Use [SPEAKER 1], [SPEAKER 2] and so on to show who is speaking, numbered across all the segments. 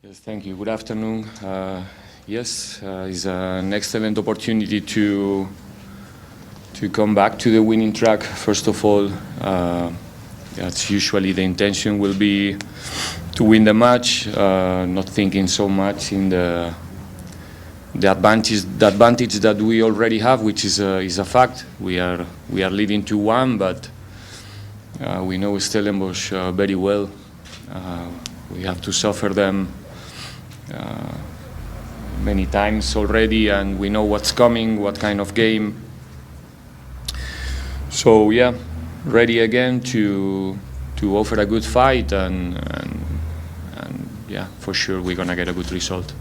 [SPEAKER 1] Yes, thank you. Good afternoon. Yes, it's an excellent opportunity to come back to the winning track. First of all, that's usually the intention will be to win the match, not thinking so much in the advantage that we already have, which is a fact. We are leading 2-1, but we know Stellenbosch very well. We have to suffer them many times already, and we know what's coming, what kind of game. So yeah, ready again to offer a good fight, and yeah, for sure we're gonna get a good result.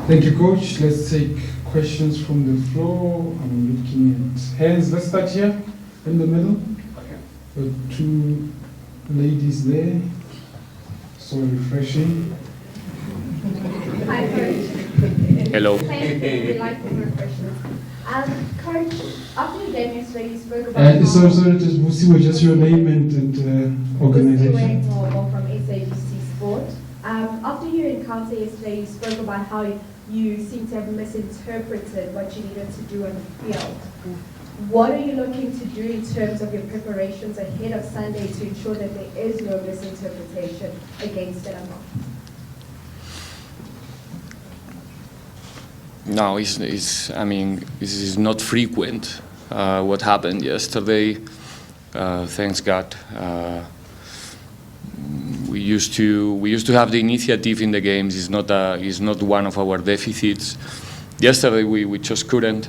[SPEAKER 2] Thank you, Coach. Let's take questions from the floor. I'm looking at hands. Let's start here in the middle. Okay. Two ladies there. So refreshing.
[SPEAKER 3] Hi, Coach.
[SPEAKER 1] Hello.
[SPEAKER 3] Thank you. We like the refreshments. Coach, after the game yesterday, you spoke about.
[SPEAKER 2] Sorry, just your name and organization.
[SPEAKER 3] Or from SABC Sport. After your encounter yesterday, you spoke about how you seem to have misinterpreted what you needed to do on the field. What are you looking to do in terms of your preparations ahead of Sunday to ensure that there is no misinterpretation against Stellenbosch?
[SPEAKER 1] No, I mean, this is not frequent. What happened yesterday, thanks God. We used to have the initiative in the games. It's not one of our deficits. Yesterday we just couldn't.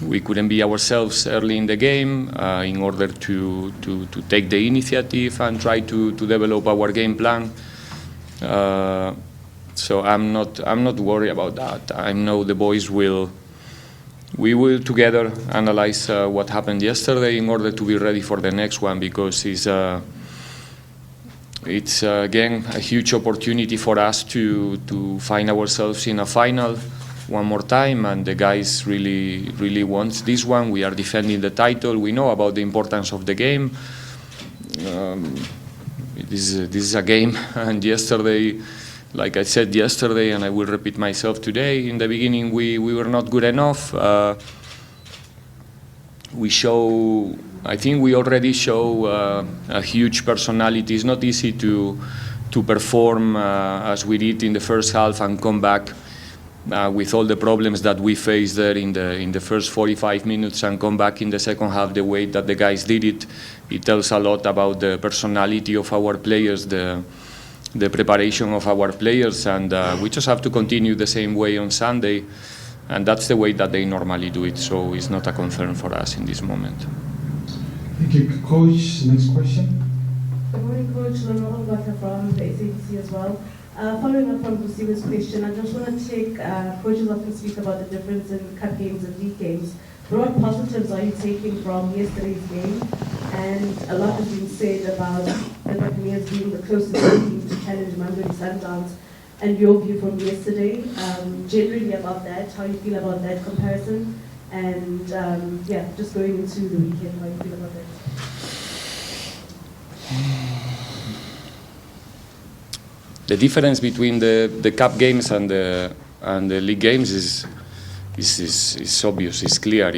[SPEAKER 1] We couldn't be ourselves early in the game in order to take the initiative and try to develop our game plan. So I'm not worried about that. I know the boys we will together analyze what happened yesterday in order to be ready for the next one, because it's again a huge opportunity for us to find ourselves in a final one more time, and the guys really want this one. We are defending the title. We know about the importance of the game. This is a game, and yesterday, like I said yesterday, and I will repeat myself today, in the beginning we were not good enough. I think we already show a huge personality. It's not easy to perform as we did in the first half and come back with all the problems that we faced there in the first 45 minutes and come back in the second half the way that the guys did it. It tells a lot about the personality of our players, the preparation of our players, and we just have to continue the same way on Sunday, and that's the way that they normally do it, so it's not a concern for us in this moment.
[SPEAKER 2] Thank you, Coach. Next question.
[SPEAKER 4] Good morning, Coach. Leonardo from the SABC as well. Following up from José's question, I just want to check, coaches often speak about the difference in cup games and league games. What positives are you taking from yesterday's game? And a lot has been said about the Buccaneers being the closest team to challenge Mamelodi Sundowns, and your view from yesterday, generally about that, how you feel about that comparison, and yeah, just going into the weekend, how you feel about that.
[SPEAKER 1] The difference between the cup games and the league games is obvious. It's clear.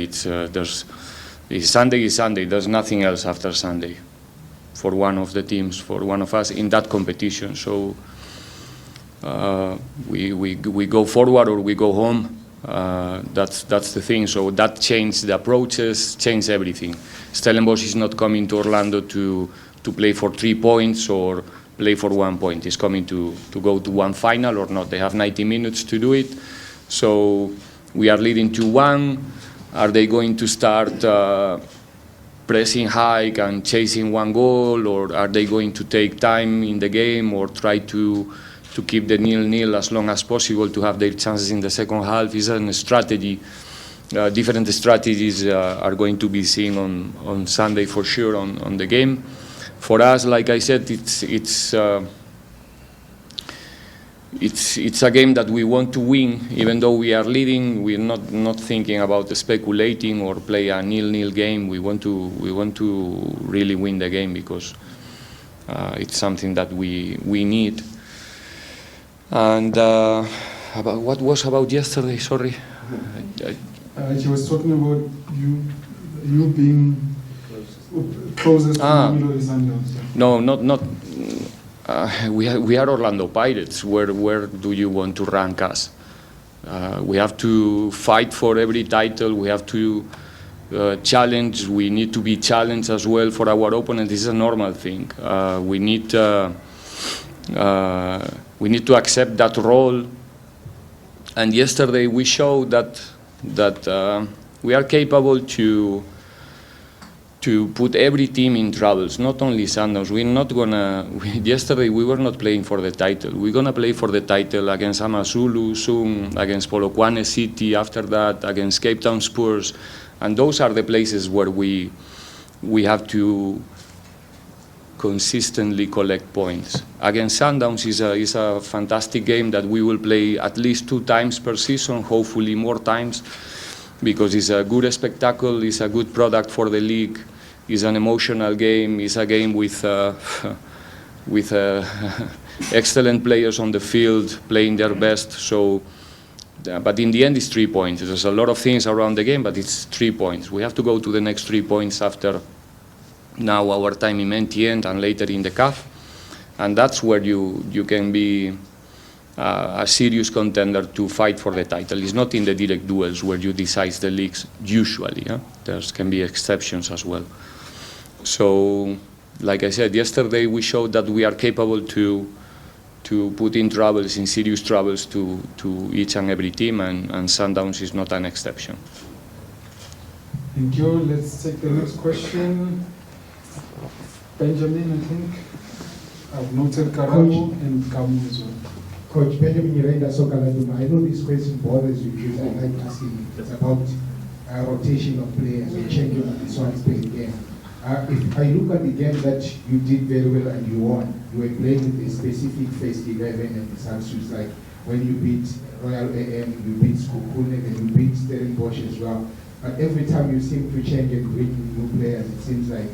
[SPEAKER 1] Sunday is Sunday. There's nothing else after Sunday for one of the teams, for one of us in that competition. So we go forward or we go home. That's the thing. So that changed the approaches, changed everything. Stellenbosch is not coming to Orlando to play for 3 points or play for 1 point. It's coming to go to one final or not. They have 90 minutes to do it. So we are leading 2-1. Are they going to start pressing high and chasing one goal, or are they going to take time in the game or try to keep the 0-0 as long as possible to have their chances in the second half? Is a strategy. Different strategies are going to be seen on Sunday for sure on the game. For us, like I said, it's a game that we want to win, even though we are leading. We're not thinking about speculating or play a 0-0 game. We want to really win the game, because It's something that we need. And about what was about yesterday? Sorry.
[SPEAKER 2] He was talking about you being closest to Mamelodi Sundowns. Yeah.
[SPEAKER 1] No, not. We are Orlando Pirates. Where do you want to rank us? We have to fight for every title. We have to challenge. We need to be challenged as well for our opponent. This is a normal thing. We need to accept that role. And yesterday we showed that we are capable to put every team in troubles, not only Sundowns. We're not gonna. Yesterday we were not playing for the title. We're gonna play for the title against Amazulu soon, against Polokwane City after that, against Cape Town Spurs, and those are the places where we have to consistently collect points. Against Sundowns is a fantastic game that we will play at least 2 times per season, hopefully more times, because it's a good spectacle, it's a good product for the league, it's an emotional game, it's a game with excellent players on the field playing their best. So, but in the end, it's 3 points. There's a lot of things around the game, but it's 3 points. We have to go to the next 3 points after now our time in MTN and later in the CAF, and that's where you can be a serious contender to fight for the title. It's not in the direct duels where you decide the leagues usually. There can be exceptions as well. So, like I said, yesterday we showed that we are capable to put in troubles, in serious troubles to each and every team, and Sundowns is not an exception.
[SPEAKER 2] Thank you. Let's take the next question. Benjamin, I think. I've noted Karamu and Kamu as well.
[SPEAKER 5] Coach Benjamin Yirenda Sokaladuma, I know this question bothers you because I like asking about rotation of players or changing of the Swans playing game. If I look at the game that you did very well and you won, you were playing with a specific first 11 and the substitutes, like when you beat Royal AM, you beat Skukune, and you beat Stellenbosch as well. But every time you seem to change and bring new players, it seems like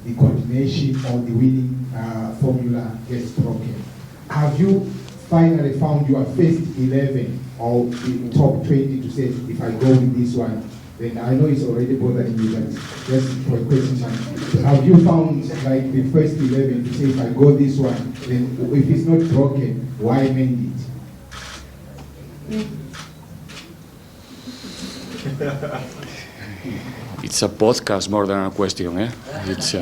[SPEAKER 5] the coordination or the winning formula gets broken. Have you finally found your first 11 or the top 20 to say, if I go with this one, then I know it's already bothering you, but just for a question, have you found like the first 11 to say, if I go this one, then if it's not broken, why mend it?
[SPEAKER 1] It's a podcast more than a question, eh? It's,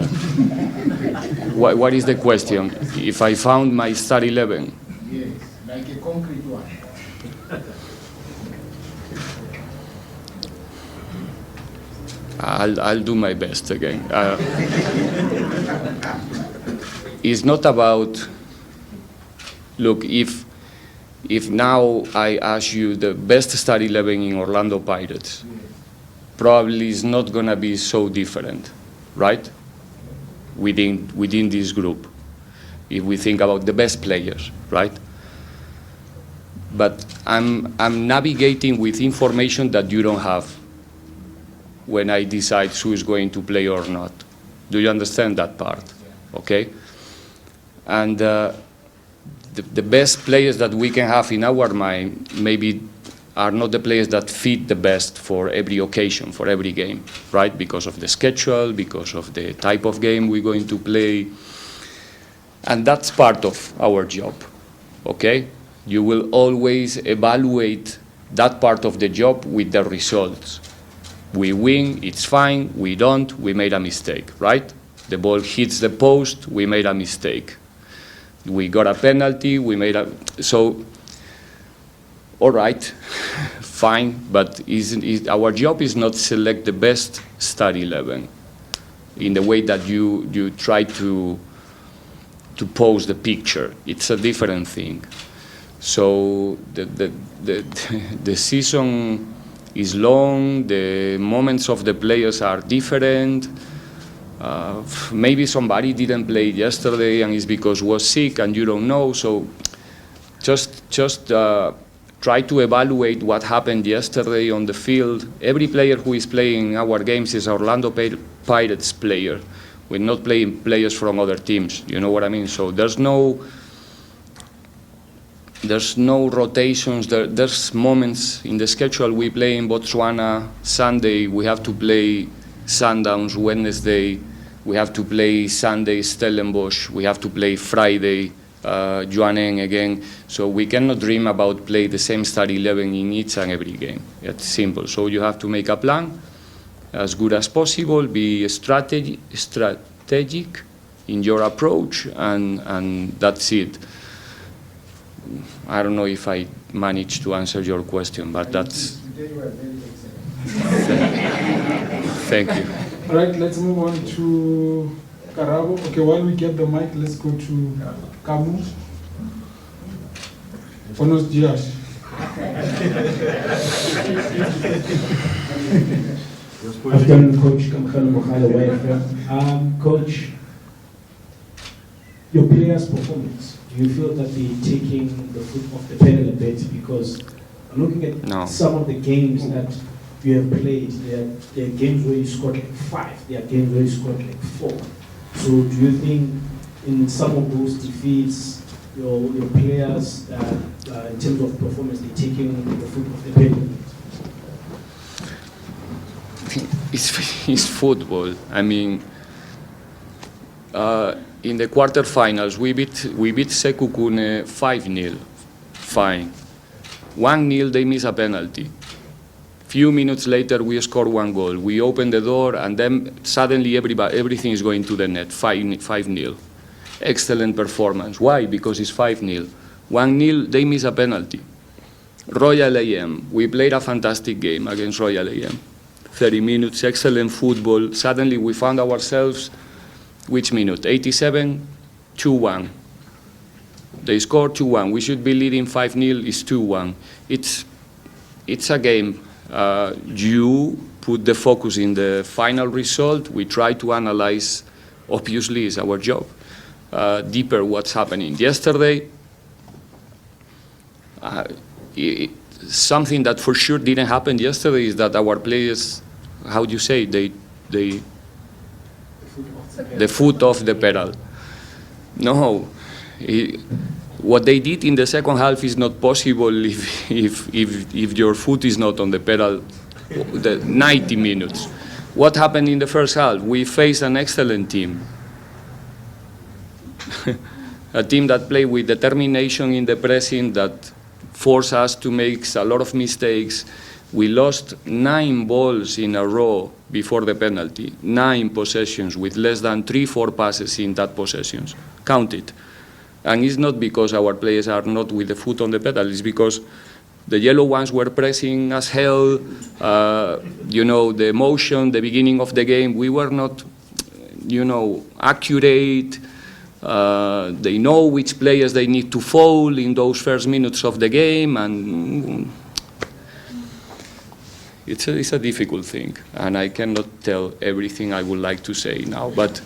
[SPEAKER 1] what is the question? If I found my star 11?
[SPEAKER 5] Yes, like a concrete one.
[SPEAKER 1] I'll do my best again. It's not about, look, if now I ask you the best star 11 in Orlando Pirates, probably it's not going to be so different, right? Within this group, if we think about the best players, right? But I'm navigating with information that you don't have when I decide who is going to play or not. Do you understand that part? Okay? And the best players that we can have in our mind maybe are not the players that fit the best for every occasion, for every game, right? Because of the schedule, because of the type of game we're going to play. And that's part of our job, okay? You will always evaluate that part of the job with the results. We win, it's fine. We don't, we made a mistake, right? The ball hits the post, we made a mistake. We got a penalty, we made a... So, all right, fine, but our job is not select the best star 11 in the way that you try to pose the picture. It's a different thing. So the season is long, the moments of the players are different. Maybe somebody didn't play yesterday and it's because was sick and you don't know. So just try to evaluate what happened yesterday on the field. Every player who is playing our games is Orlando Pirates player. We're not playing players from other teams. You know what I mean? So there's no rotations. There's moments in the schedule. We play in Botswana Sunday. We have to play Sundowns Wednesday. We have to play Sunday Stellenbosch. We have to play Friday Jwaneng again. So we cannot dream about play the same start 11 in each and every game. It's simple. So you have to make a plan as good as possible, be strategic in your approach, and that's it. I don't know if I managed to answer your question, but that's... Thank you.
[SPEAKER 2] All right, let's move on to Karabo. Okay, while we get the mic, let's go to Kamu. Buenos dias.
[SPEAKER 6] Afternoon, Coach. Coach, your players' performance, do you feel that they're taking the foot off the pedal a bit? Because I'm looking at some of the games that you have played. There are games where you scored like 5. There are games where you scored like 4. So do you think in some of those defeats, your players, in terms of performance, they're taking the foot off the pedal?
[SPEAKER 1] It's football. I mean, in the quarterfinals, we beat Sekukune 5-0. Fine. 1-0, they miss a penalty. Few minutes later, we score 1 goal. We open the door, and then suddenly everything is going to the net. 5-0. Excellent performance. Why? Because it's 5-0. 1-0, they miss a penalty. Royal AM, we played a fantastic game against Royal AM. 30 minutes, excellent football. Suddenly we found ourselves, which minute? 87, 2-1. They scored 2-1. We should be leading 5-0, it's 2-1. It's a game. You put the focus in the final result. We try to analyze, obviously it's our job, deeper what's happening. Yesterday, something that for sure didn't happen yesterday is that our players, how do you say, the foot off the pedal. No, what they did in the second half is not possible if your foot is not on the pedal the 90 minutes. What happened in the first half? We faced an excellent team. A team that played with determination in the pressing, that forced us to make a lot of mistakes. We lost 9 balls in a row before the penalty. 9 possessions with less than 3-4 passes in that possessions. Count it. And it's not because our players are not with the foot on the pedal. It's because the yellow ones were pressing as hell. The motion, the beginning of the game, we were not, accurate. They know which players they need to foul in those first minutes of the game, and it's a difficult thing, and I cannot tell everything I would like to say now, but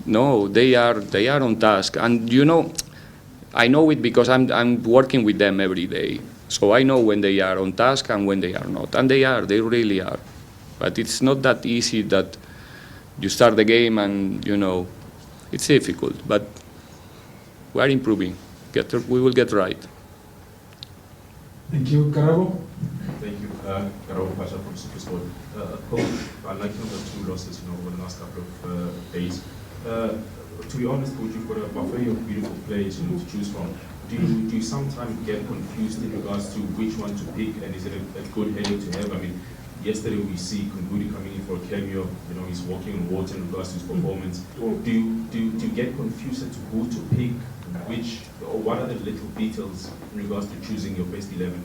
[SPEAKER 1] no, they are on task, and I know it because I'm working with them every day, so I know when they are on task and when they are not, and they really are, but it's not that easy that you start the game and it's difficult, but we are improving. We will get right.
[SPEAKER 2] Thank you, Karabo.
[SPEAKER 7] Thank you, Karabo Pasha from Supersport. Coach, I'd like to know the 2 losses, over the last couple of days. To be honest, Coach, you've got a buffet of beautiful players to choose from. Do you sometimes get confused in regards to which one to pick, and is it a good headache to have? I mean, yesterday we see Kungudi coming in for a cameo. He's walking on water in regards to his performance. Do you get confused as to who to pick, or what are the little details in regards to choosing your best 11?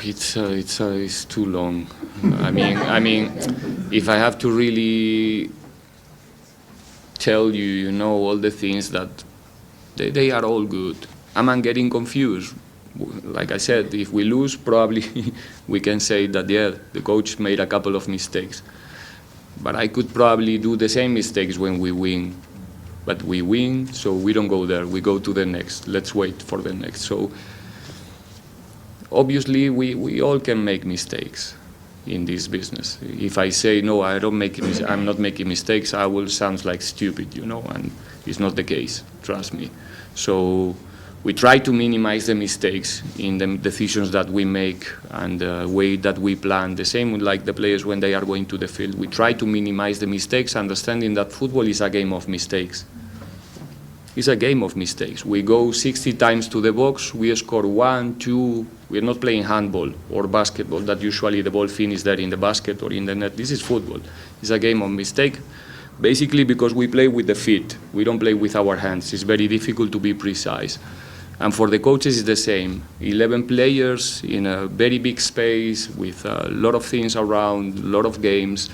[SPEAKER 1] It's too long. I mean, if I have to really tell you, all the things that they are all good. I'm getting confused. Like I said, if we lose, probably we can say that, the coach made a couple of mistakes. But I could probably do the same mistakes when we win. But we win, so we don't go there. We go to the next. Let's wait for the next. So obviously, we all can make mistakes. in this business. If I say no, I'm not making mistakes, I will sound like stupid, and it's not the case. Trust me. So we try to minimize the mistakes in the decisions that we make and the way that we plan. The same with like the players when they are going to the field. We try to minimize the mistakes, understanding that football is a game of mistakes. It's a game of mistakes. We go 60 times to the box, we score 1, 2. We're not playing handball or basketball that usually the ball finishes there in the basket or in the net. This is football. It's a game of mistake. Basically because we play with the feet. We don't play with our hands. It's very difficult to be precise. And for the coaches, it's the same. 11 players in a very big space with a lot of things around, a lot of games.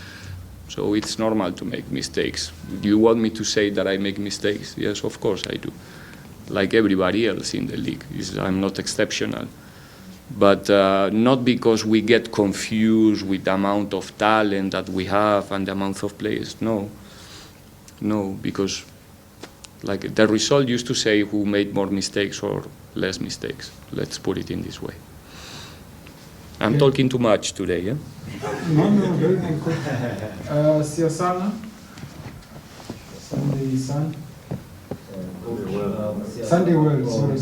[SPEAKER 1] So it's normal to make mistakes. Do you want me to say that I make mistakes? Yes, of course I do. Like everybody else in the league. I'm not exceptional. But not because we get confused with the amount of talent that we have and the amount of players. No, because like the result used to say who made more mistakes or less mistakes. Let's put it in this way. I'm talking too much today, yeah?
[SPEAKER 2] No, very good. Siasana? Sunday Sun? Sunday World, sorry.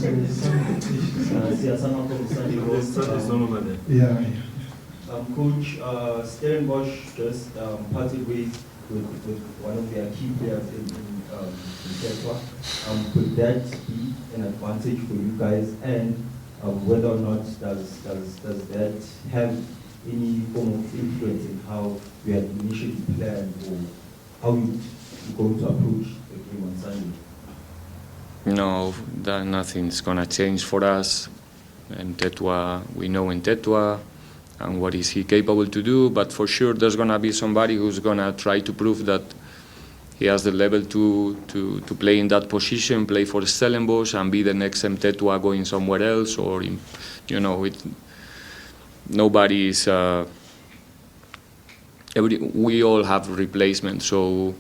[SPEAKER 8] Siasana from Sunday World.
[SPEAKER 2] Yeah.
[SPEAKER 8] Coach, Stellenbosch just parted ways with one of their key players in Tetwa. Could that be an advantage for you guys? And whether or not does that have any form of influence in how you had initially planned or how you're going to approach the game on Sunday?
[SPEAKER 1] No, nothing's gonna change for us. And Tetwa, we know in Tetwa and what is he capable to do, but for sure there's gonna be somebody who's gonna try to prove that he has the level to play in that position, play for Stellenbosch and be the next Tetwa going somewhere else, or nobody is. We all have replacements, so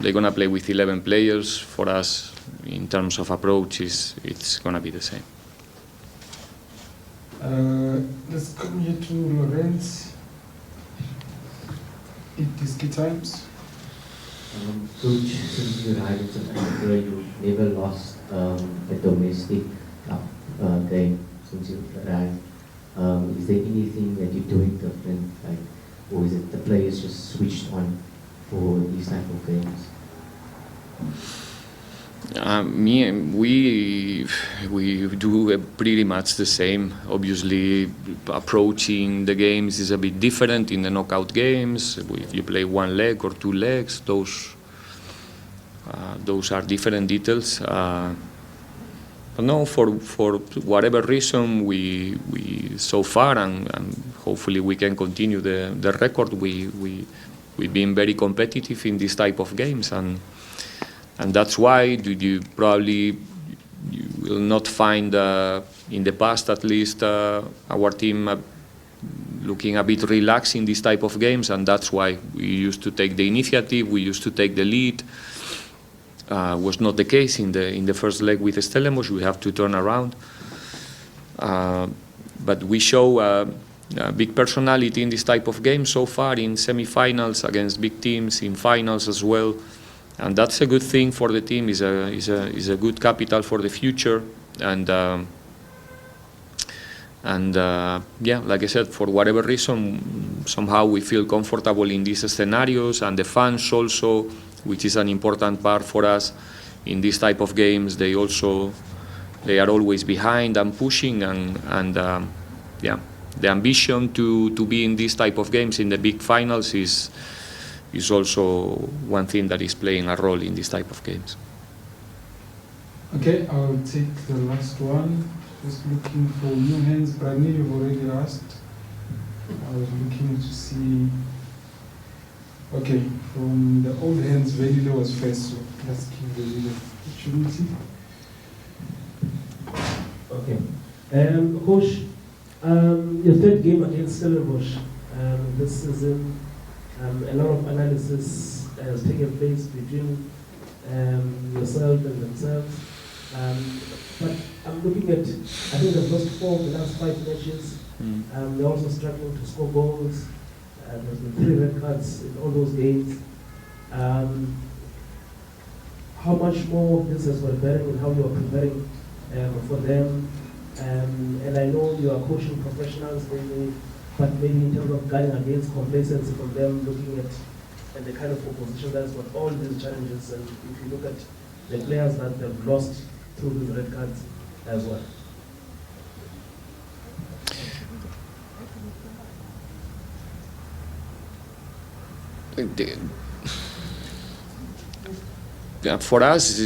[SPEAKER 1] they're gonna play with 11 players. For us, in terms of approach, it's gonna be the same.
[SPEAKER 2] Let's come here to Lorenz. It is key times.
[SPEAKER 9] Coach, since you arrived in South Africa, you never lost a domestic game since you arrived. Is there anything that you're doing different, or is it the players just switched on for these type of games? We do pretty much the same. Obviously, approaching the games is a bit different in the knockout games. If you play one leg or two legs, those are different details. But no, for whatever reason, we so far, and hopefully we can continue the record. We've been very competitive in this type of games, and that's why you will not find, in the past at least, our team looking a bit relaxed in this type of games, and that's why we used to take the initiative, we used to take the lead. Was not the case in the first leg with Stellenbosch. We have to turn around. But we show a big personality in this type of games so far, in semi-finals against big teams, in finals as well. And that's a good thing for the team. Is a good capital for the future. And like I said, for whatever reason, somehow we feel comfortable in these scenarios, and the fans also, which is an important part for us in this type of games. They are always behind and pushing, and the ambition to be in this type of games in the big finals is also one thing that is playing a role in this type of games.
[SPEAKER 2] Okay, I'll take the last one. Just looking for new hands. Brani, you've already asked. I was looking to see. Okay, from the old hands, Velile was first, so let's give Velile opportunity.
[SPEAKER 6] Okay. Coach, your third game against Stellenbosch this season, a lot of analysis has taken place between yourself and themselves. But I'm looking at, I think the first 4 of the last 5 matches, they're also struggling to score goals. There's been 3 red cards in all those games. How much more this has got bearing on how you are preparing for them? And I know you are coaching professionals, but maybe in terms of guarding against complacency from them, looking at the kind of opposition that's got all these challenges, and if you look at the players that they've lost through these red cards as well.
[SPEAKER 1] For us,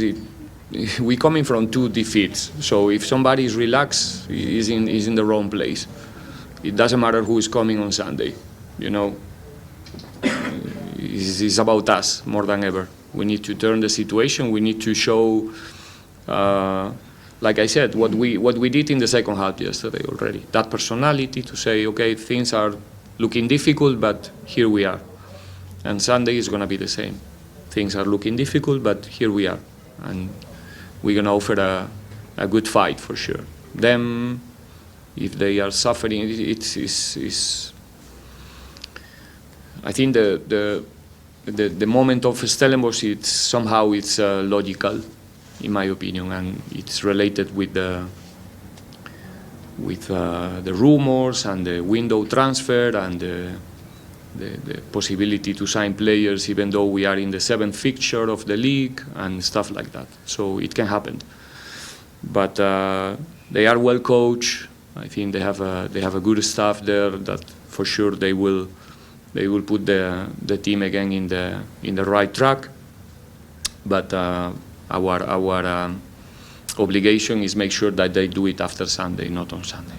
[SPEAKER 1] we coming from 2 defeats. So if somebody is relaxed, is in the wrong place. It doesn't matter who is coming on Sunday. You know, it's about us more than ever. We need to turn the situation. We need to show, like I said, what we did in the second half yesterday already. That personality to say, okay, things are looking difficult, but here we are. And Sunday is going to be the same. Things are looking difficult, but here we are. And we're going to offer a good fight for sure. Them, if they are suffering, it's I think the moment of Stellenbosch, it's logical, in my opinion, and it's related with the rumors and the window transfer and the possibility to sign players even though we are in the 7th fixture of the league and stuff like that. So it can happen. But they are well coached. I think they have a good staff there that for sure they will put the team again in the right track. But our obligation is make sure that they do it after Sunday, not on Sunday.